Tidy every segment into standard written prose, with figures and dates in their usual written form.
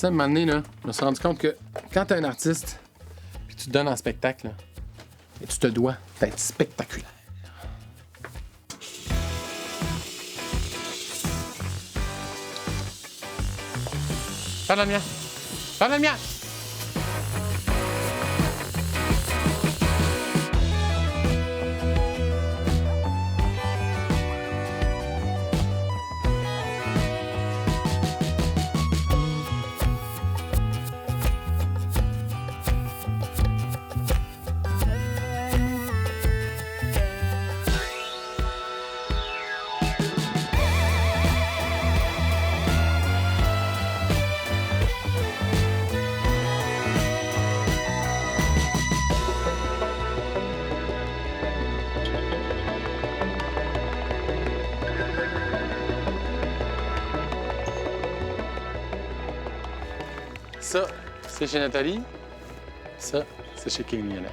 sais, à un moment donné, là, je me suis rendu compte que quand t'es un artiste, puis tu te donnes en spectacle, là, et tu te dois d'être spectaculaire. Ferme la lumière! Ferme la lumière! Ça, c'est chez Nathalie. Ça, c'est chez King Lionel.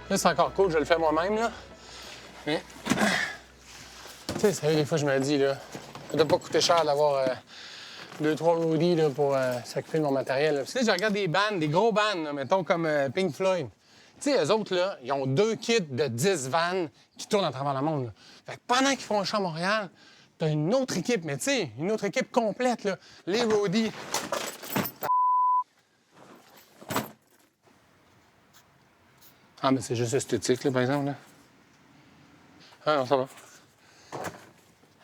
Là, c'est encore cool, je le fais moi-même, là. Mais, tu sais, sérieux, des fois, je me dis, là, ça doit pas coûter cher d'avoir 2-3 roadies là, pour s'occuper de mon matériel. Là. Tu sais, je regarde des bands, des gros bands, là, mettons comme Pink Floyd. Tu sais, eux autres, là, ils ont 2 kits de 10 vannes qui tournent à travers le monde. Là. Fait que pendant qu'ils font un show à Montréal, t'as une autre équipe, mais tu sais, une autre équipe complète, là. Les roadies. Ah, mais c'est juste esthétique, là, par exemple, là. Ah non, ça va.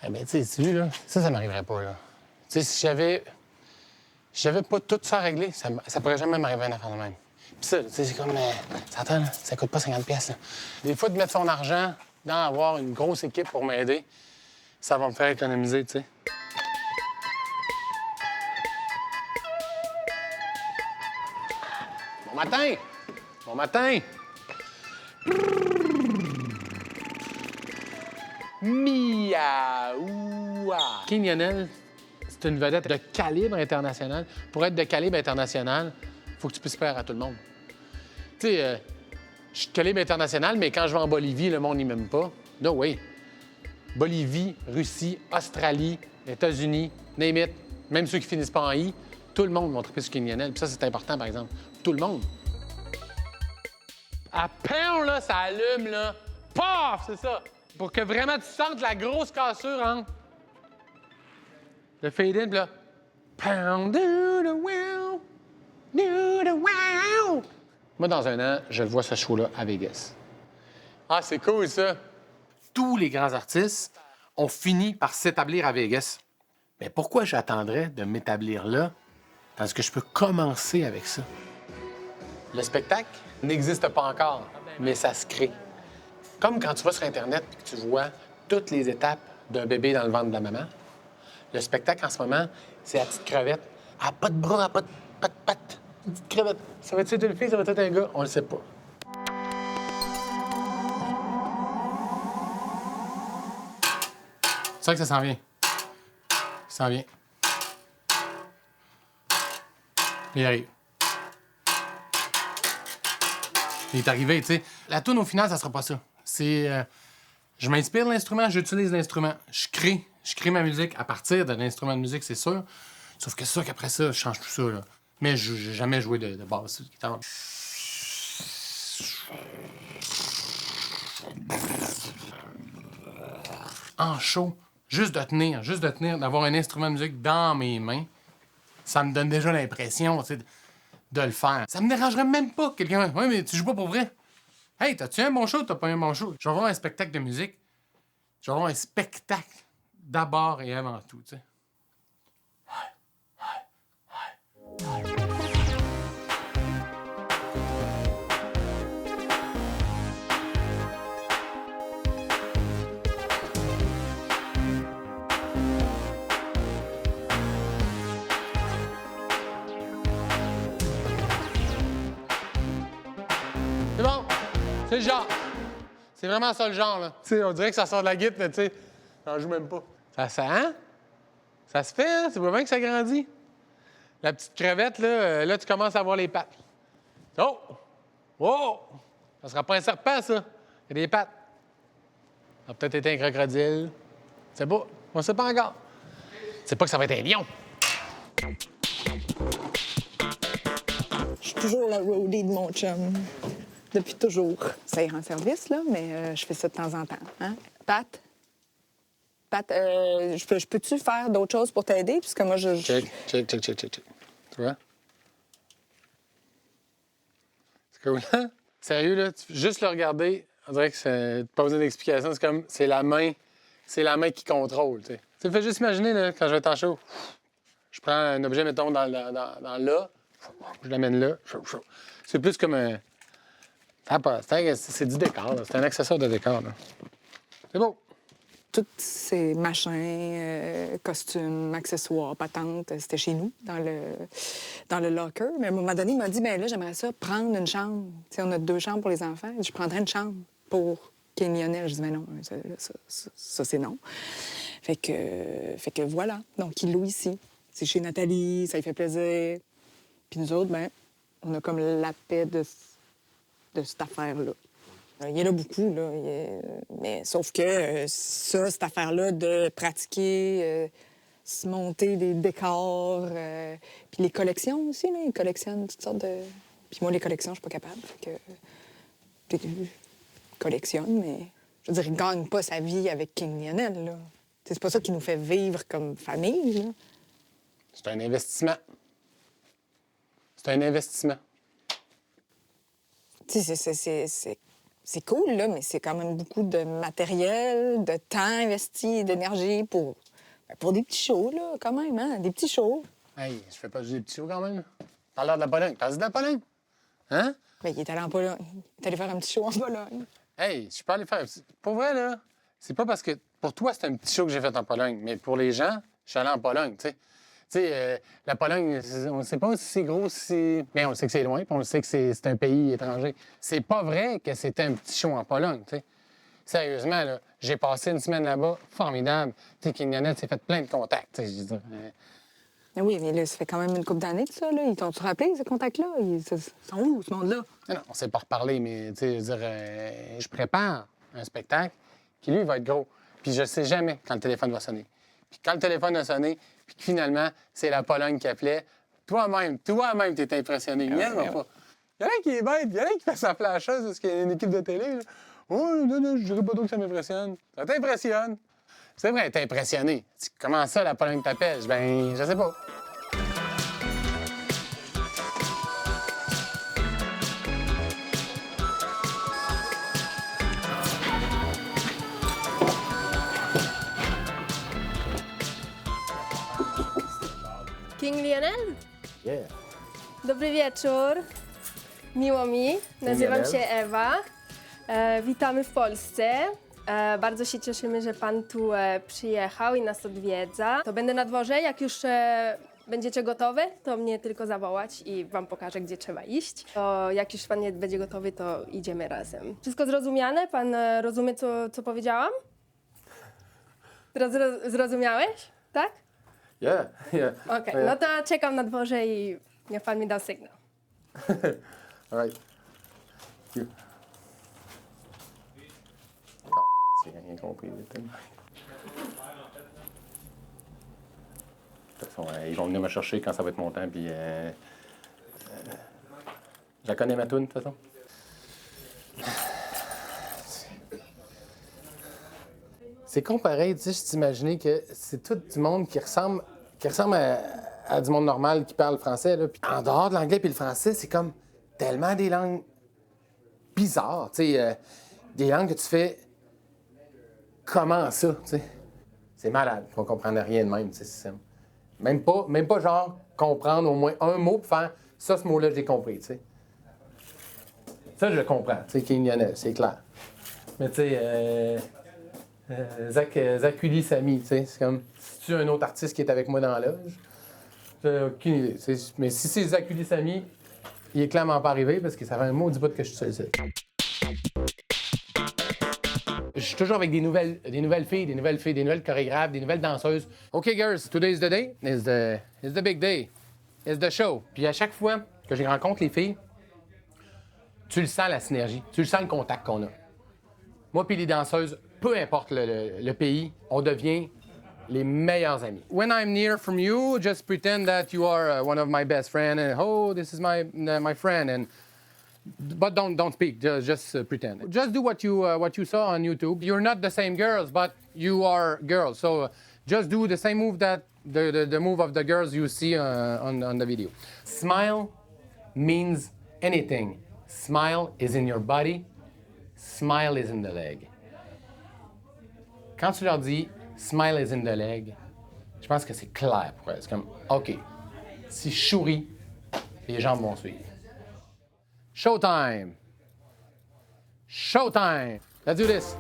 Eh bien, tu sais, tu là, ça m'arriverait pas, là. Tu sais, si j'avais pas tout ça réglé, ça pourrait jamais m'arriver une affaire de même. Puis ça, tu sais, c'est comme... ça attend, là, ça coûte pas 50 pièces. Là. Des fois, de mettre son argent dans avoir une grosse équipe pour m'aider, ça va me faire économiser, tu sais. Bon matin! Bon matin! Miaoua! King Lionel, c'est une vedette de calibre international. Pour être de calibre international, il faut que tu puisses plaire à tout le monde. Tu sais, je suis de calibre international, mais quand je vais en Bolivie, le monde n'y m'aime pas. No way. Bolivie, Russie, Australie, États-Unis, name it, même ceux qui finissent pas en I, tout le monde va triper sur King Lionel. Puis ça, c'est important, par exemple. Tout le monde. À peine, là, ça allume, là. Paf! C'est ça. Pour que vraiment tu sentes la grosse cassure entre le fade-in, puis là. Pound, do the wow, do the wow. Moi, dans un an, je le vois ce show-là à Vegas. Ah, c'est cool, ça. Tous les grands artistes ont fini par s'établir à Vegas. Mais pourquoi j'attendrais de m'établir là, tandis que je peux commencer avec ça? Le spectacle n'existe pas encore, mais ça se crée. Comme quand tu vas sur Internet et que tu vois toutes les étapes d'un bébé dans le ventre de la maman, le spectacle en ce moment, c'est la petite crevette. Elle n'a pas de bras, elle n'a pas de pattes. Une petite crevette. Ça va être une fille, ça va être un gars? On le sait pas. C'est vrai que ça s'en vient. Ça s'en vient. Il arrive. Il est arrivé, tu sais. La toune, au final, ça sera pas ça. C'est... je m'inspire de l'instrument, j'utilise l'instrument. Je crée ma musique à partir de l'instrument de musique, c'est sûr. Sauf que c'est sûr qu'après ça, je change tout ça, là. Mais j'ai jamais joué de basse, de guitare. En show, juste de tenir, d'avoir un instrument de musique dans mes mains, ça me donne déjà l'impression, tu sais, de le faire. Ça me dérangerait même pas que quelqu'un... Ouais, mais tu joues pas pour vrai. Hey, t'as-tu un bon show ou t'as pas un bon show? Je vais voir un spectacle de musique. Je vais voir un spectacle d'abord et avant tout, tu sais. C'est bon. C'est le genre. C'est vraiment ça le genre, là. Tu sais, on dirait que ça sort de la guitare, mais tu sais, j'en joue même pas. Hein? Ça se fait, hein? C'est pas bien que ça grandit. La petite crevette, là, tu commences à voir les pattes. Oh! Oh! Ça sera pas un serpent, ça. Il y a des pattes. Ça a peut-être été un crocodile. C'est pas. On sait pas encore. Tu C'est pas que ça va être un lion. Je suis toujours la roadie de mon chum. Depuis toujours. Ça y rend service, là, mais je fais ça de temps en temps. Hein? Pat? Pat, je peux-tu faire d'autres choses pour t'aider? Puisque moi, Check. Tu vois? C'est cool, hein? Sérieux, là, juste le regarder, on dirait que c'est pas besoin d'explication. C'est comme, c'est la main qui contrôle, tu sais. Tu fais juste imaginer, là, quand je vais être en show, je prends un objet, mettons, dans là, je l'amène là, c'est plus comme un... C'est du décor, là. C'est un accessoire de décor, là. C'est beau. tous ces machins, costumes, accessoires, patentes, c'était chez nous, dans le locker. Mais à un moment donné, il m'a dit, bien là, j'aimerais ça prendre une chambre. Tu sais, on a 2 chambres pour les enfants. Je prendrais une chambre pour King Lionel. Je dis, mais non, ça c'est non. Fait que voilà. Donc, il loue ici. C'est chez Nathalie, ça lui fait plaisir. Puis nous autres, ben, on a comme la paix de cette affaire-là. Il y en a beaucoup, là. Mais sauf que cette affaire-là de pratiquer, se monter des décors, puis les collections aussi, là. Ils collectionnent toutes sortes de... Puis moi, les collections, je suis pas capable. Fait que... je collectionne, mais... Je veux dire, il gagne pas sa vie avec King Lionel, là. C'est pas ça qui nous fait vivre comme famille, là. C'est un investissement. C'est un investissement. Tu sais, c'est cool, là, mais c'est quand même beaucoup de matériel, de temps investi, d'énergie pour des petits shows, là, quand même, hein? Des petits shows. Hey, je fais pas juste des petits shows quand même. Parle-leur de la Pologne. Parle-y de la Pologne. Hein? Bien, il est allé en Pologne. Il est allé faire un petit show en Pologne. Hey, je peux aller faire. Pour vrai, là, c'est pas parce que. Pour toi, c'est un petit show que j'ai fait en Pologne, mais pour les gens, je suis allé en Pologne, tu sais. Tu sais, la Pologne, on ne sait pas si c'est gros, si c'est... Bien, on sait que c'est loin, puis on sait que c'est un pays étranger. C'est pas vrai que c'était un petit show en Pologne, tu sais. Sérieusement, là, j'ai passé une semaine là-bas, formidable. Tu sais, King Lionel s'est fait plein de contacts, tu sais, je veux dire. Mais oui, mais là, ça fait quand même une couple d'années de ça, là. Ils t'ont-tu rappelé, ces contacts-là? Ils sont où, ce monde-là? Non, on s'est pas reparlé, mais, tu sais, je veux dire, je prépare un spectacle qui, lui, va être gros. Puis je sais jamais quand le téléphone va sonner. Puis quand le téléphone a sonné, puis que finalement, c'est la Pologne qui appelait, toi-même, t'es impressionné. Il y en a pas. Il y en a qui est bête, il y en a qui fait sa flasheuse parce qu'il y a une équipe de télé. Là. Oh, non, je dirais pas trop que ça m'impressionne. Ça t'impressionne. C'est vrai, t'es impressionné. Comment ça, la Pologne t'appelle? Ben, je sais pas. King Lionel? Yeah. Dobry wieczór. Miło mi. Nazywam Lionel. się Ewa. Witamy w Polsce. Bardzo się cieszymy, że pan tu przyjechał i nas odwiedza. To będę na dworze. Jak już będziecie gotowe, to mnie tylko zawołać i wam pokażę, gdzie trzeba iść. To jak już pan nie będzie gotowy, to idziemy razem. Wszystko zrozumiane? Pan rozumie, co powiedziałam? Zrozumiałeś? Tak? Yeah. Okej, no to czekam na dworze i niech pan mi da sygnał. All right. You. J'ai rien compris. De toute façon, ils vont venir me chercher quand ça va être mon temps, puis... je la connais, ma toune, de toute façon. C'est con pareil, tu sais, je t'imaginais que c'est tout du monde qui ressemble à du monde normal qui parle français, là. Puis en dehors de l'anglais puis le français, c'est comme tellement des langues bizarres, tu sais, des langues que tu fais... Comment ça, tu sais? C'est malade, on comprend rien de même, tu sais. Même pas genre comprendre au moins un mot pour faire ça, ce mot-là, j'ai compris, tu sais. Ça, je comprends, tu sais, King Lionel, c'est clair. Mais tu sais, Zachuli Samy, tu sais, c'est comme, si tu as un autre artiste qui est avec moi dans la loge, j'ai aucune idée. Mais si c'est Zachuli Samy, il est clairement pas arrivé parce que ça fait un mot du bout que je suis seul. Je suis toujours avec des nouvelles filles, des nouvelles chorégraphes, des nouvelles danseuses. OK, girls, today is the day. It's the big day. It's the show. Puis à chaque fois que je rencontre les filles, tu le sens, la synergie. Tu le sens, le contact qu'on a. Moi puis les danseuses, peu importe le pays, on devient les meilleurs amis. When I'm near from you, just pretend that you are one of my best friends. And, oh, this is my friend. And but don't speak. Just pretend. Just do what you saw on YouTube. You're not the same girls, but you are girls. So just do the same move that the move of the girls you see on the video. Smile means anything. Smile is in your body. Smile is in the leg. Quand tu leur dis smile is in the leg, je pense que c'est clair pour elles. C'est comme OK. Si je souris, les gens vont suivre. Showtime! Showtime! Let's do this!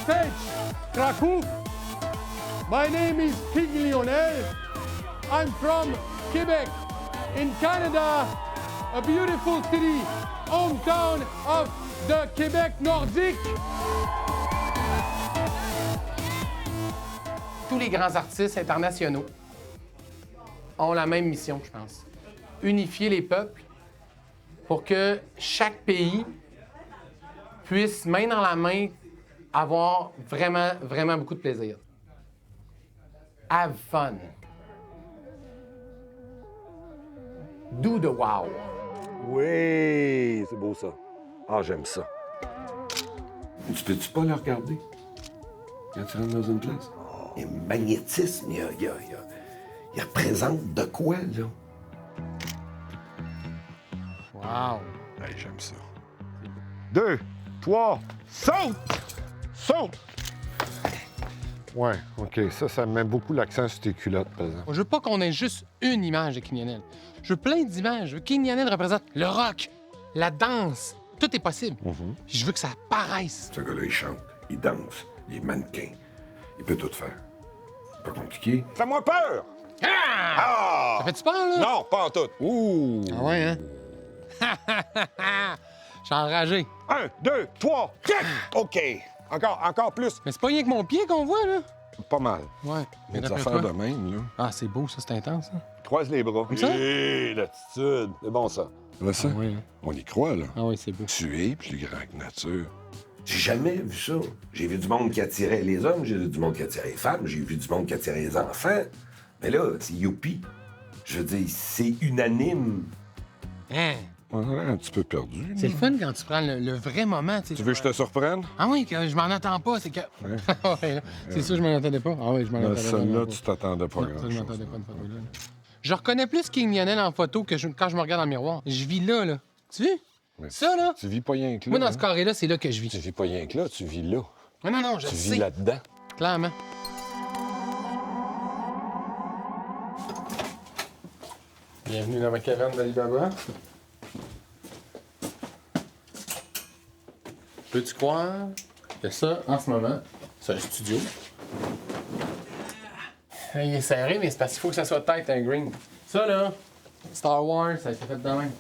Stage, Krakow. My name is King Lionel. I'm from Quebec, in Canada, a beautiful city, hometown of the Québec nordique. Tous les grands artistes internationaux ont la même mission, je pense. Unifier les peuples pour que chaque pays puisse, main dans la main, avoir vraiment, vraiment beaucoup de plaisir. Have fun. Do the wow. Oui, c'est beau ça. Ah, j'aime ça. Tu peux-tu pas le regarder quand tu rentres dans une place? Il y a un magnétisme, il représente de quoi, là? Wow. Hey, j'aime ça. 2, 3, saute! Saute! Ouais, OK. Ça me met beaucoup l'accent sur tes culottes, par exemple. Je veux pas qu'on ait juste une image de King Lionel. Je veux plein d'images. Je veux que King Lionel représente le rock, la danse. Tout est possible. Puis je veux que ça apparaisse. Ce gars-là, il chante, il danse, il est mannequin. Il peut tout faire. Pas compliqué. Fais-moi peur! Ça fait-tu peur, là? Non, pas en tout. Ouh! Ah ouais, hein? Je suis enragé. 1, 2, 3, 4! OK. Encore plus. Mais c'est pas rien que mon pied qu'on voit, là. Pas mal. Ouais. Mais des d'après affaires toi? de même, là. Ah, c'est beau, ça, c'est intense, ça. Croise les bras. ça? Hé, l'attitude. C'est bon, ça. Là, ça, Oui, hein? on y croit, là. Ah oui, c'est beau. Tu es plus grand que nature. J'ai jamais vu ça. J'ai vu du monde qui attirait les hommes, j'ai vu du monde qui attirait les femmes, j'ai vu du monde qui attirait les enfants. Mais là, c'est youpi. Je veux dire, c'est unanime. Hein? Ouais, un petit peu perdu. là. C'est le fun quand tu prends le vrai moment, tu sais. Tu veux que je te surprenne? Ah oui, que je m'en attends pas, c'est que... Ouais, là. C'est sûr, je m'en attendais pas. Ah oui, je m'en Dans attendais celle-là, pas. tu t'attendais pas Non, ça, je grand-chose. m'attendais pas à une photo là. Je reconnais plus King Lionel en photo que quand je me regarde dans le miroir. Je vis là, là. Tu vois? Mais Ça, là? Tu vis pas rien que là. Moi, dans hein? ce carré-là, c'est là que je vis. Tu vis pas rien que là, tu vis là. Non, je Tu sais. vis là-dedans. Clairement. Bienvenue dans ma caverne d'Alibaba. Peux-tu croire que ça, en ce moment, c'est un studio? Il est serré, mais c'est parce qu'il faut que ça soit tight, un green. Ça, là, Star Wars, ça a été fait de même.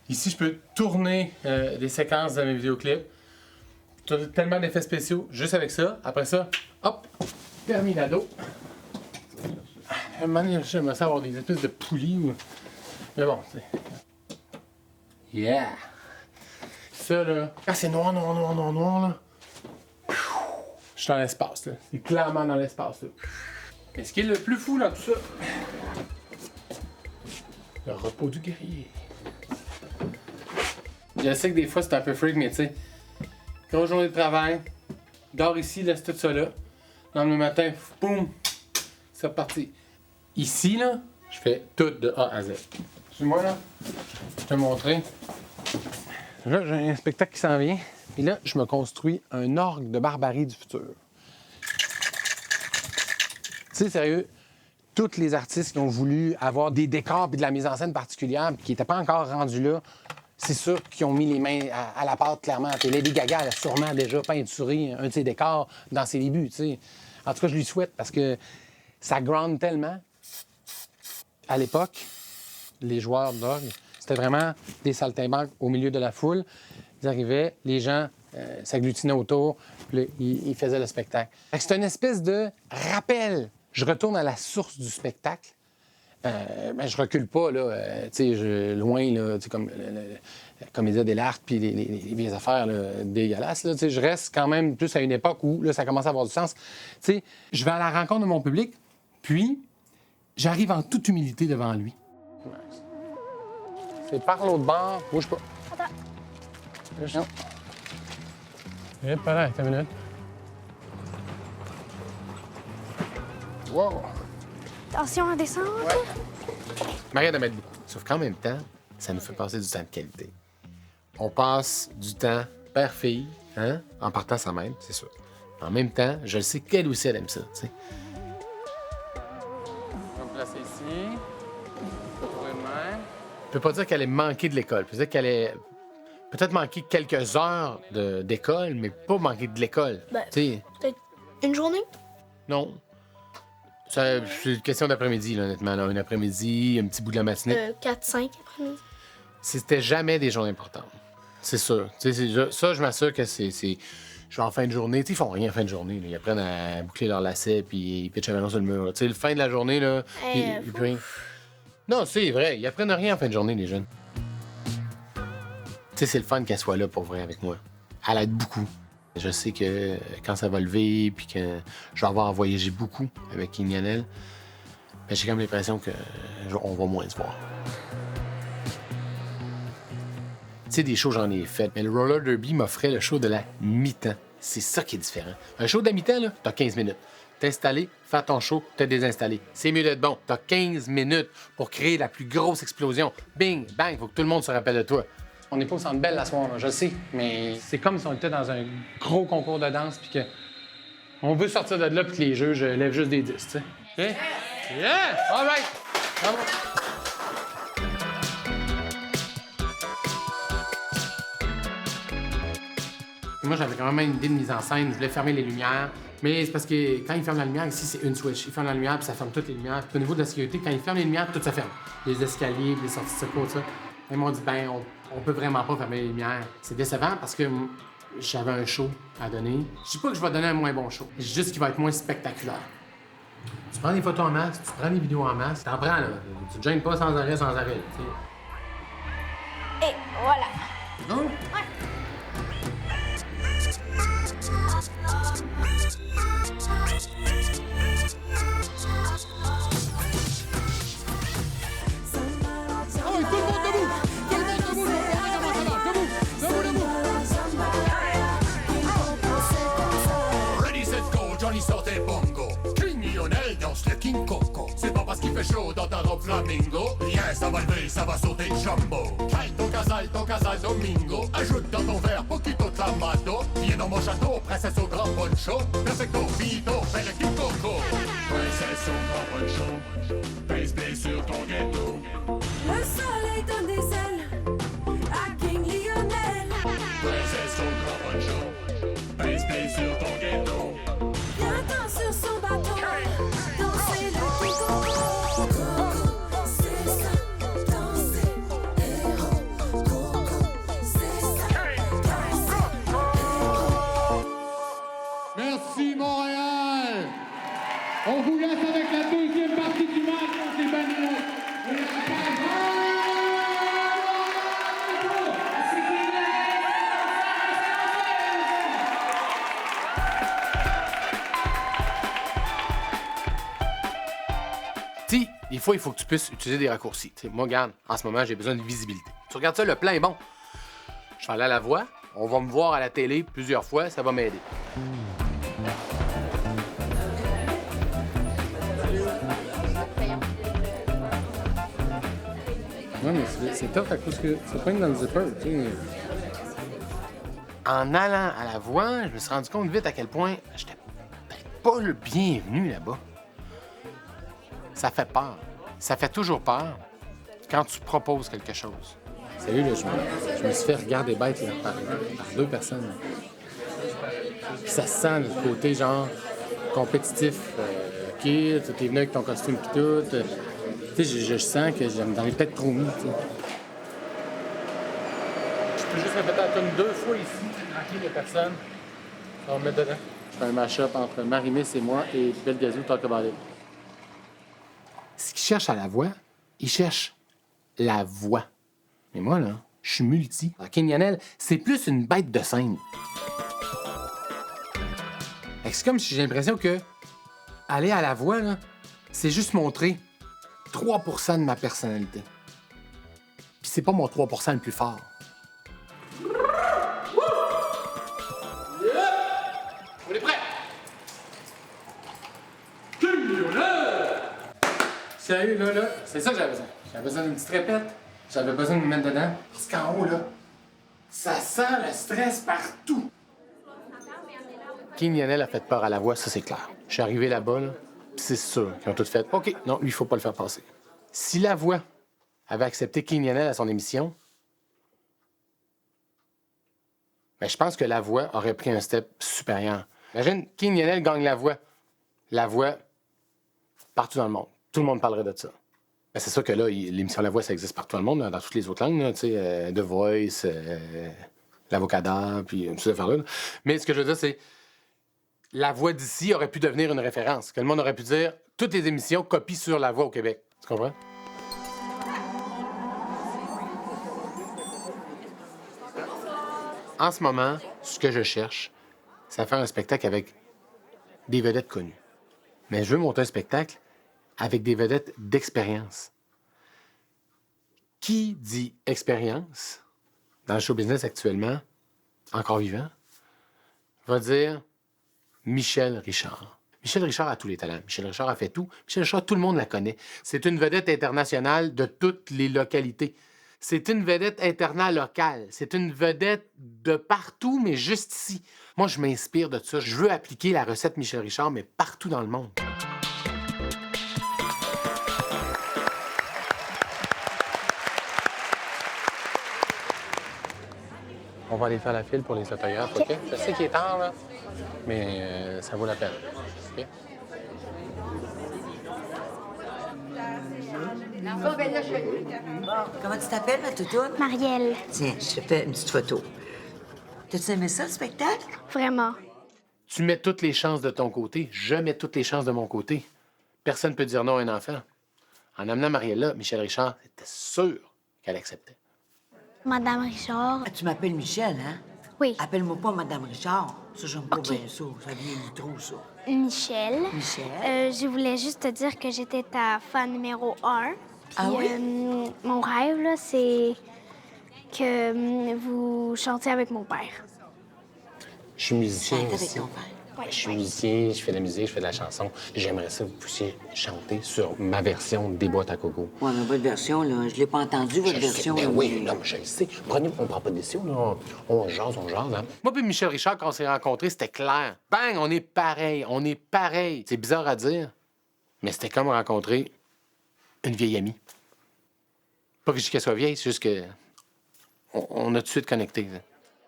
Ici, je peux tourner des séquences de mes vidéoclips. Tellement d'effets spéciaux juste avec ça. Après ça, hop, terminado. À un moment donné, j'aimerais ça avoir des espèces de poulies. Mais bon, c'est... Yeah! Ça, là... Ah, c'est noir, là. Je suis dans l'espace, là. C'est clairement dans l'espace, là. Mais ce qui est le plus fou dans tout ça... Le repos du guerrier. Je sais que des fois, c'est un peu freak, mais tu sais... Grosse journée de travail, dors ici, laisse tout ça là. Le lendemain matin, boum, c'est reparti. Ici, là, je fais tout de A à Z. Suis-moi, là. Je vais te montrer. Là, j'ai un spectacle qui s'en vient. Et là, je me construis un orgue de barbarie du futur. Tu sais, sérieux, tous les artistes qui ont voulu avoir des décors et de la mise en scène particulière, puis qui n'étaient pas encore rendus là, c'est sûr qu'ils ont mis les mains à la pâte, clairement. T'sais, Lady Gaga, elle a sûrement déjà peinturé un de ses décors dans ses débuts, tu sais. En tout cas, je lui souhaite parce que ça ground tellement. À l'époque, les joueurs d'orgue, c'était vraiment des saltimbanques au milieu de la foule. Ils arrivaient, les gens s'agglutinaient autour, puis là, ils faisaient le spectacle. Fait que c'est une espèce de rappel. Je retourne à la source du spectacle, Ben, je recule pas, là. Tu sais, loin, là, tu sais, comme la comédie des lartes puis les vieilles affaires là, dégueulasses, là. Tu sais, je reste quand même plus à une époque où, là, ça commence à avoir du sens. Tu sais, je vais à la rencontre de mon public, puis j'arrive en toute humilité devant lui. C'est par l'autre bord, bouge pas. Non. Vite, pas là, attends une minute. Wow! Attention à descendre. M'arrête de mettre beaucoup. Sauf qu'en même temps, ça nous fait passer du temps de qualité. On passe du temps père-fille, hein, en partant sans même, c'est sûr. En même temps, je le sais qu'elle aussi, elle aime ça, tu sais. On va me placer ici. Je vais trouver de même. Je peux pas dire qu'elle ait manqué de l'école. Je peux dire qu'elle ait peut-être manqué quelques heures d'école, mais pas manqué de l'école. Ben, Tu sais, peut-être une journée? non. C'est une question d'après-midi, là, honnêtement. Là. Un après-midi, un petit bout de la matinée. 4-5 après-midi. C'était jamais des journées importantes. C'est sûr. Tu sais, ça, je m'assure que c'est... Je suis en fin de journée. Tu sais, ils font rien en fin de journée. Là. Ils apprennent à boucler leur lacet puis ils pitchent un ballon sur le mur. Tu sais, le fin de la journée, là, ils plus rien. Non, c'est vrai. Ils apprennent rien en fin de journée, les jeunes. Tu sais, c'est le fun qu'elle soit là pour vrai avec moi. Elle aide beaucoup. Je sais que quand ça va lever puis que je vais avoir à voyager beaucoup avec Ignanel, ben, j'ai comme l'impression qu'on va moins se voir. Tu sais, des shows, j'en ai fait, mais le roller derby m'offrait le show de la mi-temps. C'est ça qui est différent. Un show de la mi-temps, là, t'as 15 minutes. T'es installé, fais ton show, t'es désinstallé. C'est mieux d'être bon. T'as 15 minutes pour créer la plus grosse explosion. Bing, bang, faut que tout le monde se rappelle de toi. On n'est pas au Centre Bell la soirée, je sais, mais c'est comme si on était dans un gros concours de danse puis que on veut sortir de là puis que les juges lèvent juste des 10, tu sais. OK? Yeah! All right! Bravo! Moi, j'avais quand même une idée de mise en scène. Je voulais fermer les lumières. Mais c'est parce que quand ils ferment la lumière, ici, c'est une switch. Ils ferment la lumière, puis ça ferme toutes les lumières. Puis au niveau de la sécurité, quand ils ferment les lumières, tout se ferme. Les escaliers, les sorties de secours, tout ça. Ils m'ont dit, ben, on peut vraiment pas fermer les lumières. C'est décevant parce que j'avais un show à donner. Je dis pas que je vais donner un moins bon show. Je dis juste qu'il va être moins spectaculaire. Tu prends des photos en masse, tu prends des vidéos en masse, t'en prends, là. Tu te gênes pas sans arrêt, tu sais. Et voilà. Non? Ready, set, go, Johnny sort tes bongos. King Lionel danse le King Coco. C'est pas parce qu'il fait chaud dans ta robe flamingo. Rien, ça va lever, ça va sauter jumbo. Caille ton casal domingo. Ajoute dans ton verre poquito clamato. Viens dans mon château, princesse au grand poncho. Perfecto, vito, fais le King Coco. Princesse au grand poncho. Pèse sur ton ghetto. Le soleil donne des ailes à King Lionel. Princesse au grand poncho. Pèse sur ton ghetto. Viens danser sur son bateau. Danser le King Coco. Coco, c'est ça. Danser, héros. Coco, c'est ça. Danser, héros. Merci, Montréal! On vous laisse avec la deuxième partie du match, c'est Banino. Si, des fois, il faut que tu puisses utiliser des raccourcis. T'sais, moi, regarde, en ce moment, j'ai besoin de visibilité. Tu regardes ça, le plan est bon. Je vais aller à la voix, on va me voir à la télé plusieurs fois, ça va m'aider. Non, mais c'est top à cause que ça pointe dans le zipper, tu sais. En allant à la voix, je me suis rendu compte vite à quel point j'étais peut-être pas le bienvenu là-bas. Ça fait peur. Ça fait toujours peur quand tu proposes quelque chose. Sérieux, là, je me suis fait regarder bête là, par deux personnes. Puis ça se sent le côté genre compétitif. OK, t'es venu avec ton costume pis tout. Tu sais, je sens que j'en ai peut-être trop mis, tu sais. Je peux juste répéter la tune 2 fois ici, tranquille, les personnes. On va me mettre dedans. Je fais un mash-up entre Marimis et moi et Belgazou Talk About It. Ce qui cherchent à la voix, ils cherchent la voix. Mais moi, là, je suis multi. Alors, King Lionel, c'est plus une bête de scène. Fait que c'est comme si j'ai l'impression que aller à la voix, là, c'est juste montrer 3 % de ma personnalité. Puis c'est pas mon 3 % le plus fort. On est prêt? King Lionel! Sérieux, là, c'est ça que j'avais besoin. J'avais besoin d'une petite répète. J'avais besoin de me mettre dedans. Parce qu'en haut, là, ça sent le stress partout. King Lionel a fait peur à la voix, ça c'est clair. Je suis arrivé là-bas, là, pis c'est sûr qu'ils ont tout fait. OK, non, lui, il faut pas le faire passer. Si la voix avait accepté King Lionel à son émission, ben, je pense que la voix aurait pris un step supérieur. Imagine, King Lionel gagne la voix. La voix, partout dans le monde. Tout le monde parlerait de ça. Ben, c'est sûr que là, l'émission La Voix, ça existe partout dans le monde, dans toutes les autres langues, là, tu sais, The Voice, l'Avocada, puis toutes ces affaires-là. Mais ce que je veux dire, c'est La Voix d'ici aurait pu devenir une référence. Que le monde aurait pu dire, toutes les émissions copient sur La Voix au Québec. Tu comprends? En ce moment, ce que je cherche, c'est à faire un spectacle avec des vedettes connues. Mais je veux monter un spectacle avec des vedettes d'expérience. Qui dit expérience dans le show business actuellement, encore vivant, va dire Michel Richard. Michel Richard a tous les talents. Michel Richard a fait tout. Michel Richard, tout le monde la connaît. C'est une vedette internationale de toutes les localités. C'est une vedette internalocale. C'est une vedette de partout, mais juste ici. Moi, je m'inspire de ça. Je veux appliquer la recette Michel Richard, mais partout dans le monde. On va aller faire la file pour les autographes, OK? Je sais qu'il est tard, là, mais ça vaut la peine. OK? Comment tu t'appelles, ma toutoune? Marielle, Tiens, je te fais une petite photo. T'as-tu aimé ça, le spectacle? vraiment. Tu mets toutes les chances de ton côté. Je mets toutes les chances de mon côté. Personne ne peut dire non à un enfant. En amenant Marielle là, Michel Richard était sûr qu'elle acceptait. Madame Richard. Ah, tu m'appelles Michel, hein? Oui. Appelle-moi pas Madame Richard. Ça, j'aime pas bien ça. Ça vient trop, ça. Michel. Michel. Je voulais juste te dire que j'étais ta fan numéro 1. Ah oui? Mon rêve, là, c'est que vous chantiez avec mon père. Je suis musicien Chante avec aussi. ton père. Je suis musicien, je fais de la musique, je fais de la chanson. J'aimerais ça que vous puissiez chanter sur ma version des boîtes à coco. Ouais, mais votre version, là, je l'ai pas entendue, votre version. Ben là. oui, non, mais je le sais. Prenez, on prend pas de décision, là. On jase, hein. Moi puis Michel Richard, quand on s'est rencontrés, c'était clair. Bang, on est pareil. C'est bizarre à dire, mais c'était comme rencontrer une vieille amie. Pas que qu'elle soit vieille, c'est juste que on a tout de suite connecté. Là.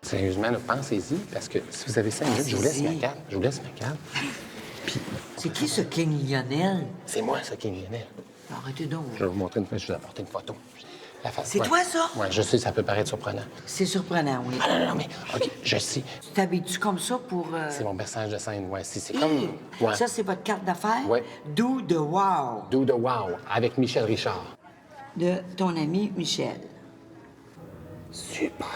Sérieusement, là, pensez-y, parce que si vous avez 5 minutes, je vous laisse ma carte. Je vous laisse ma carte. Puis, C'est qui ce King Lionel? c'est moi, ça, King Lionel. Arrêtez donc. Je vais vous montrer une fois, je vais vous apporter une photo. La face. C'est Ouais. toi, ça? Oui, je sais, ça peut paraître surprenant. C'est surprenant, oui. Ah non, mais OK, je sais. Tu t'habilles-tu comme ça pour... C'est mon personnage de scène, ouais. C'est Hi! comme... Ouais. Ça, c'est votre carte d'affaires? Ouais. Do the wow Do the wow, avec Michel Richard. de ton ami Michel. Super.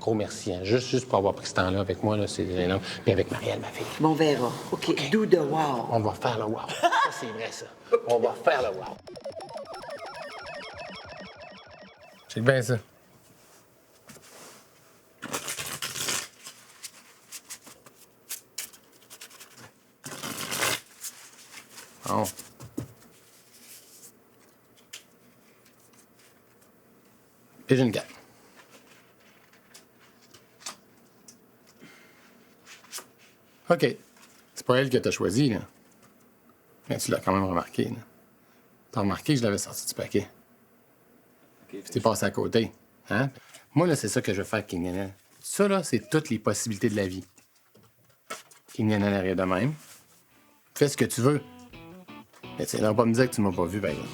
Gros merci, hein. Juste pour avoir pris ce temps-là avec moi, là, c'est énorme. Puis avec Marielle, ma fille. Bon, on verra. OK, do the wow. On va faire le wow. Ça, c'est vrai, ça. On va faire le wow. Check bien ça. Bon. Pigeon Cat. OK. C'est pas elle que t'as choisi, là. Mais tu l'as quand même remarqué, là. T'as remarqué que je l'avais sorti du paquet. Puis t'es passé à côté. Hein? Moi, là, c'est ça que je veux faire avec King Lionel. Ça, là, c'est toutes les possibilités de la vie. King Lionel arrive de même. Fais ce que tu veux. Mais tu viendras pas me dire que tu m'as pas vu, par exemple.